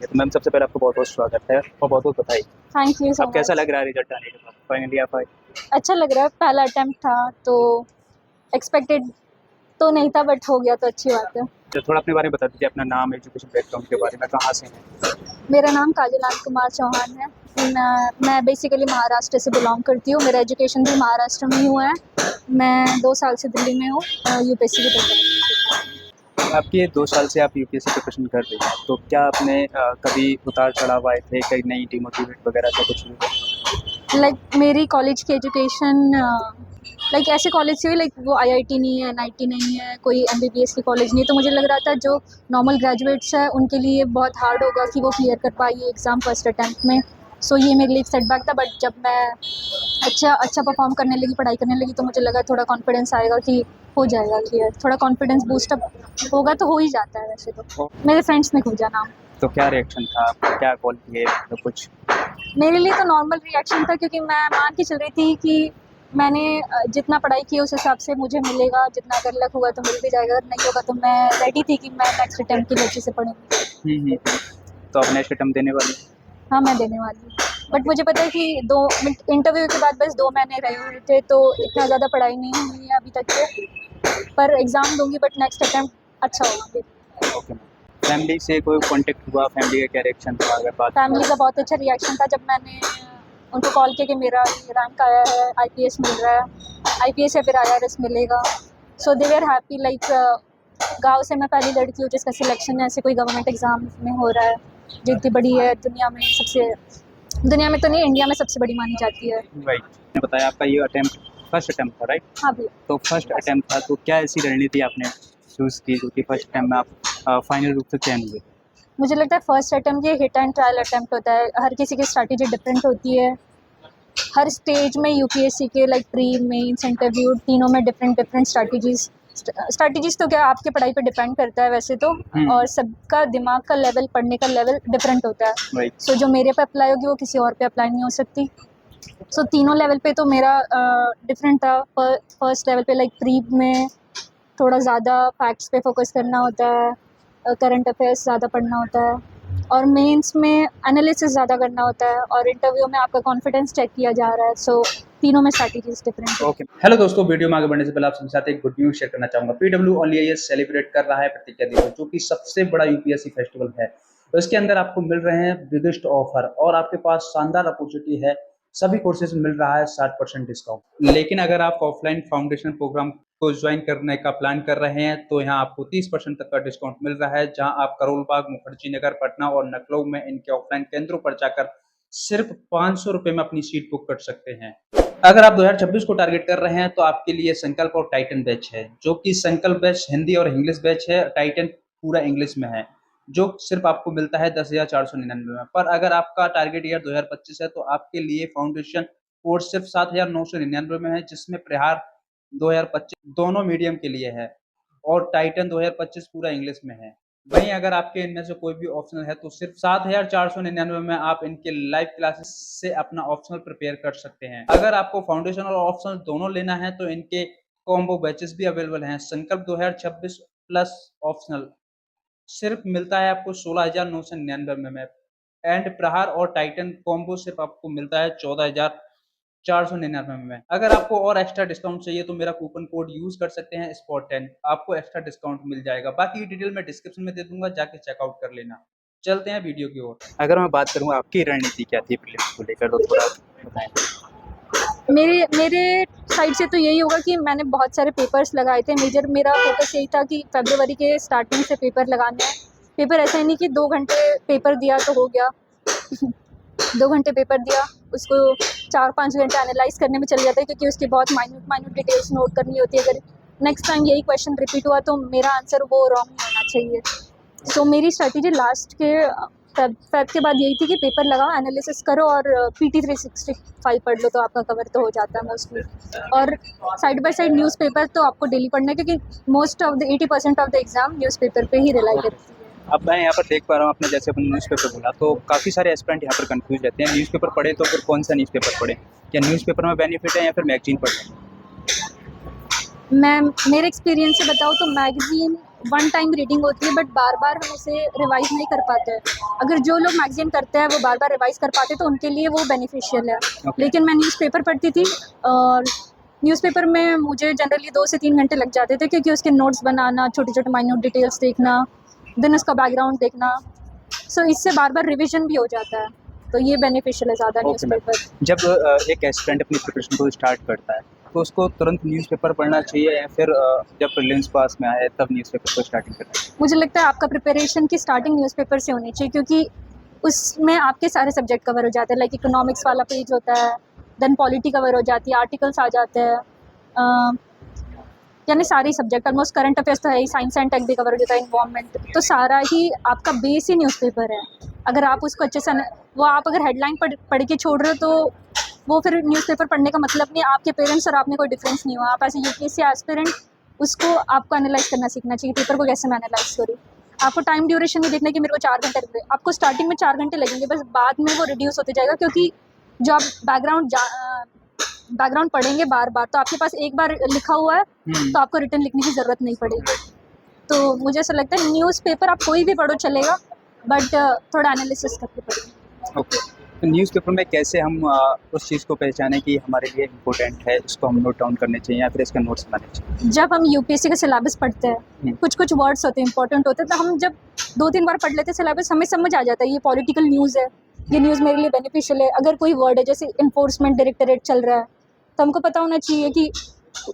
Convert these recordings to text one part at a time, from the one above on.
तो मैम सबसे पहले आपको बहुत बहुत स्वागत है और बहुत बहुत बधाई। थैंक यू सो अब कैसा मच। लग रहा है रिजल्ट आने के बाद? फाइनली आप आए। अच्छा लग रहा है, पहला अटेम्प्ट था तो एक्सपेक्टेड तो नहीं था बट हो गया तो अच्छी बात है। तो थोड़ा अपने बारे में बता दीजिए, अपना नाम, एजुकेशन बैकग्राउंड के बारे में, कहाँ से हैं? मेरा नाम काजल आनंद कुमार चौहान है। मैं बेसिकली महाराष्ट्र से बिलोंग करती हूँ। मेरा एजुकेशन भी महाराष्ट्र में ही हुआ है। मैं 2 साल से दिल्ली में हूँ, यूपीएससी की प्रिपरेशन। आपकी ये 2 साल से आप यूपीएससी प्रिपरेशन कर रही हैं, तो क्या आपने कभी उतार चढ़ाव आए थे, कहीं नहीं डिमोटिवेट वगैरह ऐसा कुछ हुआ? लाइक मेरी कॉलेज की एजुकेशन लाइक ऐसे कॉलेज से लाइक वो आईआईटी नहीं है, एनआईटी नहीं है, कोई एमबीबीएस की कॉलेज नहीं है, तो मुझे लग रहा था जो नॉर्मल ग्रेजुएट्स है उनके लिए बहुत हार्ड होगा कि वो क्लियर कर पाए ये एग्ज़ाम फर्स्ट अटैम्प्ट में। सो ये मेरे लिए एक सेटबैक था, बट जब मैं अच्छा परफॉर्म करने लगी, पढ़ाई करने लगी, तो मुझे लगा थोड़ा कॉन्फिडेंस आएगा कि हो जाएगा क्लियर। थोड़ा कॉन्फिडेंस बूस्टअप होगा तो हो ही जाता है वैसे तो। मेरे फ्रेंड्स ने खोजा नाम। तो क्या रिएक्शन था आपका, क्या कॉल किए, मतलब कुछ? मेरे लिए तो नॉर्मल रिएक्शन था, क्योंकि मैं मान के चल रही थी कि मैंने जितना पढ़ाई की उस हिसाब से मुझे मिलेगा, जितना अगर लक होगा तो मिल भी जाएगा, अगर नहीं होगा तो मैं रेडी थी कि मैं नेक्स्ट अटेम्प्ट के लिए अच्छे से पढ़ूंगी। तो आप नेक्स्ट अटेम्प्ट देने वाले? हाँ, मैं देने वाली हूँ, बट मुझे पता है कि 2 इंटरव्यू के बाद बस 2 महीने रहे हुए थे, तो इतना ज़्यादा पढ़ाई नहीं हुई है अभी तक के, पर एग्ज़ाम दूंगी, बट नेक्स्ट अटेम्प्ट अच्छा होगा। Okay ma'am. फैमिली से कोई कांटेक्ट हुआ? फैमिली का क्या रिएक्शन था अगर बात? फैमिली का बहुत अच्छा रिएक्शन था जब मैंने उनको कॉल किया कि मेरा ये रैंक आया है, आईपीएस मिल रहा है, आईपीएस या फिर आईआरएस मिलेगा। सो दे वर हैप्पी। लाइक गांव से मैं पहली लड़की हूँ जिसका सिलेक्शन ऐसे कोई गवर्नमेंट एग्जाम में हो रहा है, जो इतनी बड़ी है, दुनिया में तो नहीं, इंडिया में सबसे बड़ी मानी जाती है। राइट, आपने बताया आपका ये अटेम्प्ट फर्स्ट अटेम्प्ट था, राइट? हाँ भैया। तो फर्स्ट अटेम्प्ट था, तो क्या ऐसी रणनीति आपने चूज़ की जो कि फर्स्ट अटेम्प्ट में आप फाइनल रूप से चयन हुए? मुझे लगता है फर्स्ट अटेम्प्ट ये हिट एंड ट्रायल अटेम्प्ट होता है। हर किसी की स्ट्रैटेजी डिफरेंट होती है। हर स्टेज में यूपीएससी के लाइक प्री मेंस इंटरव्यू तीनों में डिफरेंट स्ट्रैटेजीज तो क्या आपके पढ़ाई पे डिपेंड करता है वैसे तो, और सबका दिमाग का लेवल, पढ़ने का लेवल डिफरेंट होता है। राइट। सो जो मेरे पे अप्लाई होगी वो किसी और पे अप्लाई नहीं हो सकती। सो तीनों लेवल पे तो मेरा डिफरेंट था। फर्स्ट लेवल पे लाइक प्री में थोड़ा ज़्यादा फैक्ट्स पे फोकस करना होता है, करंट अफेयर्स ज़्यादा पढ़ना होता है, और मेंस में एनालिसिस ज़्यादा करना होता है, और इंटरव्यू में आपका कॉन्फिडेंस चेक किया जा रहा है। सो तीनों में स्ट्रैटेजीज डिफरेंट है। ओके। हेलो दोस्तों, वीडियो में आगे बढ़ने से पहले आप सबके साथ एक गुड न्यूज़ शेयर करना चाहूँगा। पीडब्ल्यू ओनली आईएएस सेलिब्रेट कर रहा है प्रतिज्ञा दिवस, जो कि सबसे बड़ा यूपीएससी फेस्टिवल है। तो इसके अंदर आपको मिल रहे हैं बिगेस्ट ऑफर, और आपके पास शानदार अपॉर्चुनिटी है। सभी कोर्सेज में मिल रहा है 60% डिस्काउंट। लेकिन अगर आप ऑफलाइन फाउंडेशन प्रोग्राम को ज्वाइन करने का प्लान कर रहे हैं तो यहाँ आपको 30% तक का डिस्काउंट मिल रहा है, जहाँ आप करोल बाग, मुखर्जी नगर, पटना और लखनऊ में इनके ऑफलाइन केंद्रों पर जाकर सिर्फ 500 रुपए में अपनी सीट बुक कर सकते हैं। अगर आप 2026 को टारगेट कर रहे हैं तो आपके लिए संकल्प और टाइटन बैच है, जो कि संकल्प बैच हिंदी और इंग्लिश बैच है, टाइटन पूरा इंग्लिश में है, जो सिर्फ आपको मिलता है 10,499 में। पर अगर आपका टारगेट ईयर 2025 है तो आपके लिए फाउंडेशन कोर्स सिर्फ 7,999 में है, जिसमें प्रहार 2025 दोनों मीडियम के लिए है और टाइटन 2025 पूरा इंग्लिश में है। वहीं अगर आपके इनमें से कोई भी ऑप्शनल है तो सिर्फ 7,499 में आप इनके लाइव क्लासेस से अपना ऑप्शनल प्रिपेयर कर सकते हैं। अगर आपको फाउंडेशन और ऑप्शनल दोनों लेना है तो इनके कॉम्बो बैचेस भी अवेलेबल हैं। संकल्प 2026 प्लस ऑप्शनल सिर्फ मिलता है आपको 16,999 में, एंड प्रहार और टाइटन कॉम्बो सिर्फ आपको मिलता है 14,499 में। अगर आपको और एक्स्ट्रा डिस्काउंट चाहिए तो मेरा कूपन कोड यूज कर सकते हैं SPOT10, आपको एक्स्ट्रा डिस्काउंट मिल जाएगा। बाकी डिटेल मैं डिस्क्रिप्शन में दे दूंगा, जाके चेकआउट कर लेना। चलते हैं वीडियो की ओर। अगर मैं बात करूँ आपकी रणनीति क्या थी प्रीलिम्स को लेकर, तो थोड़ा बताएं। मेरे साइड से तो यही होगा कि मैंने बहुत सारे पेपर्स लगाए थे। मेरा फोकस यही था कि फरवरी के स्टार्टिंग से पेपर लगाने हैं। पेपर ऐसा ही नहीं कि 2 घंटे पेपर दिया तो हो गया 2 घंटे पेपर दिया, उसको 4-5 घंटे एनालाइज करने में चल जाता है, क्योंकि उसकी बहुत माइन्यूट डिटेल्स नोट करनी होती है। अगर नेक्स्ट टाइम यही क्वेश्चन रिपीट हुआ तो मेरा आंसर वो रॉन्ग नहीं होना चाहिए। सो मेरी स्ट्रैटेजी लास्ट के फेब के बाद यही थी कि पेपर लगाओ, एनालिसिस करो, और PT 365 पढ़ लो तो आपका कवर तो हो जाता है मोस्टली। और साइड बाय साइड न्यूज़पेपर तो आपको डेली पढ़ना है, क्योंकि most of the 80% of the exam newspaper पे ही रिलाई करती है। अब मैं यहाँ पर देख पा रहा हूँ, आपने जैसे अपन न्यूज़पेपर बोला तो काफ़ी सारे एस्पिरेंट यहाँ पर कंफ्यूज रहते हैं। न्यूज़पेपर पढ़े तो फिर कौन सा न्यूज़पेपर पढ़े? क्या न्यूज़पेपर में बेनिफिट है या फिर मैगजीन पढ़ें? मैं मेरे एक्सपीरियंस से बताऊँ तो मैगज़ीन वन टाइम रीडिंग होती है, बट बार बार हम उसे रिवाइज नहीं कर पाते हैं। अगर जो लोग मैगजीन करते हैं वो बार बार रिवाइज कर पाते तो उनके लिए वो बेनिफिशियल है। लेकिन मैं न्यूज़पेपर पढ़ती थी, और न्यूज़पेपर में मुझे जनरली 2 से 3 घंटे लग जाते थे, क्योंकि उसके नोट्स बनाना, छोटे छोटे माइन्यूट डिटेल्स देखना, देन उसका बैकग्राउंड देखना, सो इससे बार बार रिविजन भी हो जाता है, तो ये बेनिफिशियल है ज़्यादा ओके मैम। न्यूज़पेपर। जब एक एस्पिरेंट अपनी प्रिपरेशन को स्टार्ट करता है तो उसको तुरंत न्यूज़पेपर पढ़ना चाहिए या फिर जब प्रीलिम्स पास में आए तब न्यूज़पेपर को स्टार्टिंग करना चाहिए? मुझे लगता है आपका प्रिपरेशन की स्टार्टिंग न्यूज़पेपर से होनी चाहिए, क्योंकि उसमें आपके सारे सब्जेक्ट कवर हो जाते हैं। लाइक इकोनॉमिक्स वाला पेज होता है, देन पॉलिटी कवर हो जाती है, आर्टिकल्स आ जाते हैं, यानी सारी सब्जेक्ट ऑलमोस्ट, करंट अफेयर्स तो है ही, साइंस एंड टेक भी कवर हो जाता है, इन्वायरमेंट, तो सारा ही आपका बेस ही न्यूज़पेपर है। अगर आप उसको अच्छे से वो आप अगर हेडलाइन पढ़ के छोड़ रहे हो तो वो फिर न्यूज़पेपर पढ़ने का मतलब नहीं। आपके पेरेंट्स और आप में कोई डिफरेंस नहीं हुआ। आप एज ए यूपीएससी एस्पिरेंट उसको आपको एनालाइज करना सीखना चाहिए, पेपर को कैसे मैं एनालाइज करूँ। आपको टाइम ड्यूरेशन भी देखना है कि मेरे को 4 घंटे लग रहे, आपको स्टार्टिंग में 4 घंटे लगेंगे, बस बाद में वो रिड्यूस होते जाएगा, क्योंकि जो आप बैकग्राउंड पढ़ेंगे बार बार, तो आपके पास एक बार लिखा हुआ है तो आपको रिटर्न लिखने की ज़रूरत नहीं पड़ेगी। तो मुझे ऐसा लगता है न्यूज़पेपर आप कोई भी पढ़ो चलेगा, बट थोड़ा एनालिसिस करके पढ़िए। ओके। तो न्यूज़पेपर में कैसे हम उस चीज़ को पहचानें कि हमारे लिए इम्पोर्टेंट है, इसको हम नोट डाउन करने चाहिए या फिर इसका नोट्स बनाने चाहिए? जब हम यूपीएससी का सिलेबस पढ़ते हैं, कुछ कुछ वर्ड्स होते हैं इंपॉर्टेंट होते हैं, तो हम जब 2-3 बार पढ़ लेते हैं सिलेबस, हमें समझ आ जाता है ये पॉलिटिकल न्यूज़ है, ये न्यूज़ मेरे लिए बेनिफिशियल है। अगर कोई वर्ड है जैसे इन्फोर्समेंट डायरेक्टरेट चल रहा है, तो हमको पता होना चाहिए कि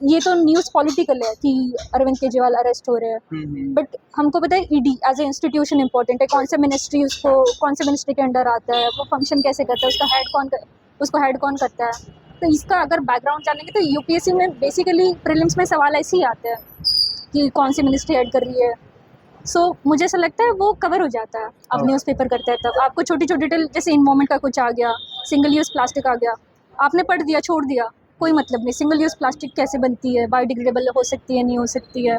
ये तो न्यूज़ पॉलिटिकल है कि अरविंद केजरीवाल अरेस्ट हो रहे हैं, बट हमको पता है ED as a institution important है, कौन से मिनिस्ट्री उसको, कौन से मिनिस्ट्री के अंडर आता है, वो फंक्शन कैसे करता है, उसको हेड कौन करता है। तो इसका अगर बैकग्राउंड जानेंगे तो यूपीएससी में बेसिकली प्रीलिम्स में सवाल ऐसे ही आते हैं कि कौन सी मिनिस्ट्री हेड कर रही है। सो मुझे ऐसा लगता है वो कवर हो जाता है। अब न्यूज़पेपर करते हैं तब आपको छोटी छोटी डिटेल, जैसे इन्वायरमेंट का कुछ आ गया, सिंगल यूज़ प्लास्टिक आ गया, आपने पढ़ दिया छोड़ दिया, कोई मतलब नहीं। सिंगल यूज़ प्लास्टिक कैसे बनती है, बायोडिग्रेडेबल हो सकती है नहीं हो सकती है,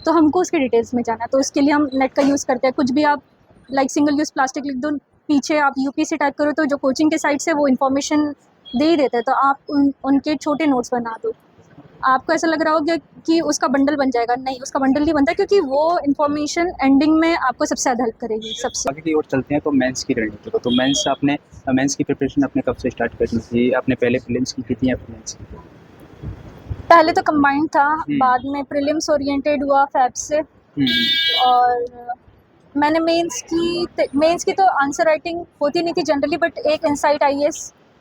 तो हमको उसके डिटेल्स में जाना है। तो उसके लिए हम नेट का यूज़ करते हैं। कुछ भी आप लाइक सिंगल यूज़ प्लास्टिक लिख दो, पीछे आप यूपीएससी टाइप करो तो जो कोचिंग के साइड से वो इन्फॉर्मेशन दे ही देते हैं, तो आप उनके छोटे नोट्स बना दो। आपको ऐसा लग रहा होगा कि उसका बंडल बन जाएगा, नहीं उसका बंडल नहीं बनता, क्योंकि वो इन्फॉर्मेशन एंडिंग में आपको सबसे ज़्यादा हेल्प करेगी सबसे। आगे की ओर चलते हैं तो मेंस की रणनीति को। तो मेंस की प्रिपरेशन आपने कब से स्टार्ट करी थी? आपने पहले प्रीलिम्स की थी या फिर मेंस की? पहले तो कंबाइंड था, बाद में प्रीलिम्स ओरिएंटेड हुआ फैब से, और मैंने मेंस की तो आंसर राइटिंग होती नहीं थी जनरली, बट एक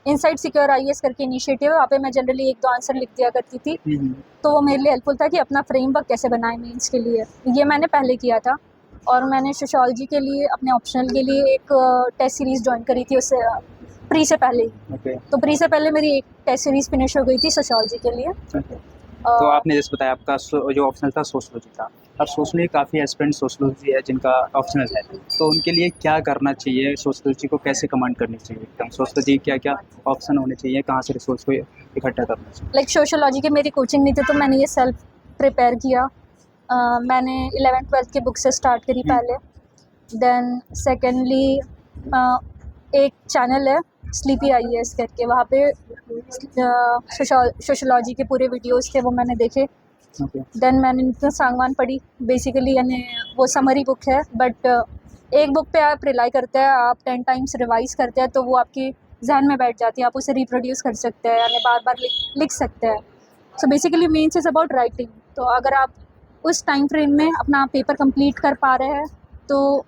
इनसाइट सिक्योर आईएएस करके इनिशिएटिव है, वहाँ पे मैं जनरली 1-2 आंसर लिख दिया करती थी, तो वो मेरे लिए हेल्पफुल था कि अपना फ्रेमवर्क कैसे बनाए मेंस के लिए। ये मैंने पहले किया था, और मैंने सोशियोलॉजी के लिए अपने ऑप्शनल के लिए एक टेस्ट सीरीज़ ज्वाइन करी थी, उससे प्री से पहले ही। ओके। तो प्री से पहले मेरी एक टेस्ट सीरीज़ फिनिश हो गई थी सोशियोलॉजी के लिए। ओके। तो आपने जैसे बताया आपका जो ऑप्शनल था सोशोलॉजी था। अब सोशली काफ़ी एस्पिरेंट सोशोलॉजी है जिनका ऑप्शनल है, तो उनके लिए क्या करना चाहिए? सोशोलॉजी को कैसे कमांड करनी चाहिए? एकदम सोशोलॉजी क्या-क्या ऑप्शन होने चाहिए? कहाँ से रिसोर्स को इकट्ठा करना चाहिए? लाइक सोशियोलॉजी के मेरी कोचिंग नहीं थी, तो मैंने ये सेल्फ प्रिपेयर किया। मैंने 11th-12th की बुक से स्टार्ट करी पहले। देन सेकेंडली एक चैनल है स्लीपी आईएएस करके, वहाँ पे सोशियोलॉजी के पूरे वीडियोस थे, वो मैंने देखे। ओके। देन मैंने नितिन सांगवान पढ़ी, बेसिकली यानी वो समरी बुक है, बट एक बुक पे आप रिलाई करते हैं, आप 10 टाइम्स रिवाइज करते हैं तो वो आपके जहन में बैठ जाती है, आप उसे रिप्रोड्यूस कर सकते हैं, यानी बार बार लिख सकते हैं। So basically mains is about writing. तो अगर आप उस टाइम फ्रेम में अपना पेपर कंप्लीट कर पा रहे हैं तो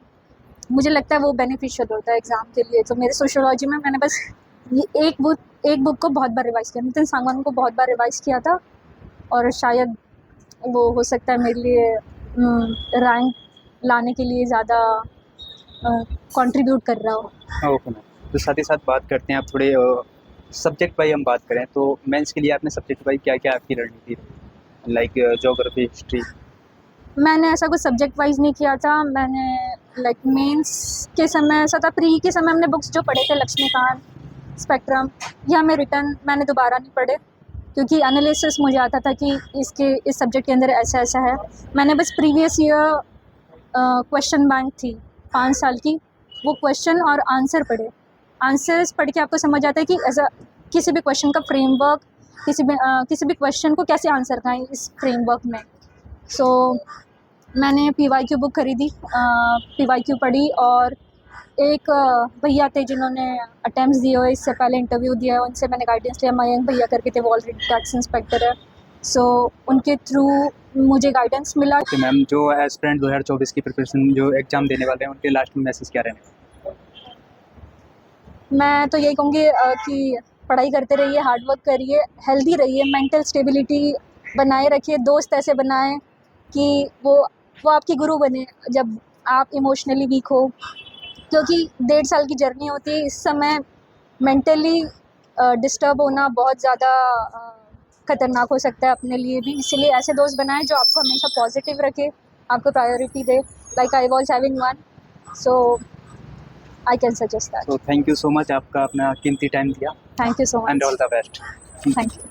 मुझे लगता है वो बेनिफिशियल होता है एग्ज़ाम के लिए। तो मेरे सोशियोलॉजी में मैंने बस ये एक बुक को बहुत बार रिवाइज किया, नितिन सांगवान को बहुत बार रिवाइज किया था, और शायद वो हो सकता है मेरे लिए रैंक लाने के लिए ज़्यादा कंट्रीब्यूट कर रहा हो। Okay ma'am. तो साथ ही साथ बात करते हैं आप थोड़े सब्जेक्ट वाइज हम बात करें तो मेंस के लिए आपने सब्जेक्ट वाइज क्या-क्या आपकी रणनीति रही? Like geography, history? मैंने ऐसा कुछ सब्जेक्ट वाइज नहीं किया था। मैंने लाइक मेंस के समय ऐसा था, प्री के समय हमने बुक्स जो पढ़े थे लक्ष्मीकांत, स्पेक्ट्रम, ये हमें रिटर्न मैंने दोबारा नहीं पढ़े, क्योंकि एनालिसिस मुझे आता था कि इस सब्जेक्ट के अंदर ऐसा ऐसा है। मैंने बस प्रीवियस ईयर क्वेश्चन बैंक थी 5 साल की, वो क्वेश्चन और आंसर पढ़े। आंसर्स पढ़ के आपको समझ आता है कि ऐसा किसी भी क्वेश्चन का फ्रेमवर्क, किसी भी क्वेश्चन को कैसे आंसर करें इस फ्रेमवर्क में। सो मैंने PYQ बुक खरीदी, PYQ पढ़ी, और एक भैया थे जिन्होंने अटेम्प्ट्स दिए हुए, इससे पहले इंटरव्यू दिया है, उनसे मैंने गाइडेंस लिया। मयंक भैया करके थे, वो ऑलरेडी टैक्स इंस्पेक्टर है, सो उनके थ्रू मुझे गाइडेंस मिला। ओके मैम, जो एस्पिरेंट 2024 की प्रिपरेशन जो एग्जाम देने वाले हैं उनके लास्ट में मैसेज क्या रहेंगे? मैं तो यही कहूँगी कि पढ़ाई करते रहिए, हार्ड वर्क करिए, हेल्दी रहिए, मेंटल स्टेबिलिटी बनाए रखिए, दोस्त ऐसे बनाएं कि वो आपकी गुरु बने जब आप इमोशनली वीक हो, क्योंकि 1.5 साल की जर्नी होती है। इस समय मेंटली डिस्टर्ब होना बहुत ज़्यादा खतरनाक हो सकता है अपने लिए भी, इसीलिए ऐसे दोस्त बनाएं जो आपको हमेशा पॉजिटिव रखे, आपको priority they, like I was having one, so I can suggest that. तो थैंक यू सो मच, आपका अपना कीमती टाइम दिया thank you so and much. All the best. Thank you.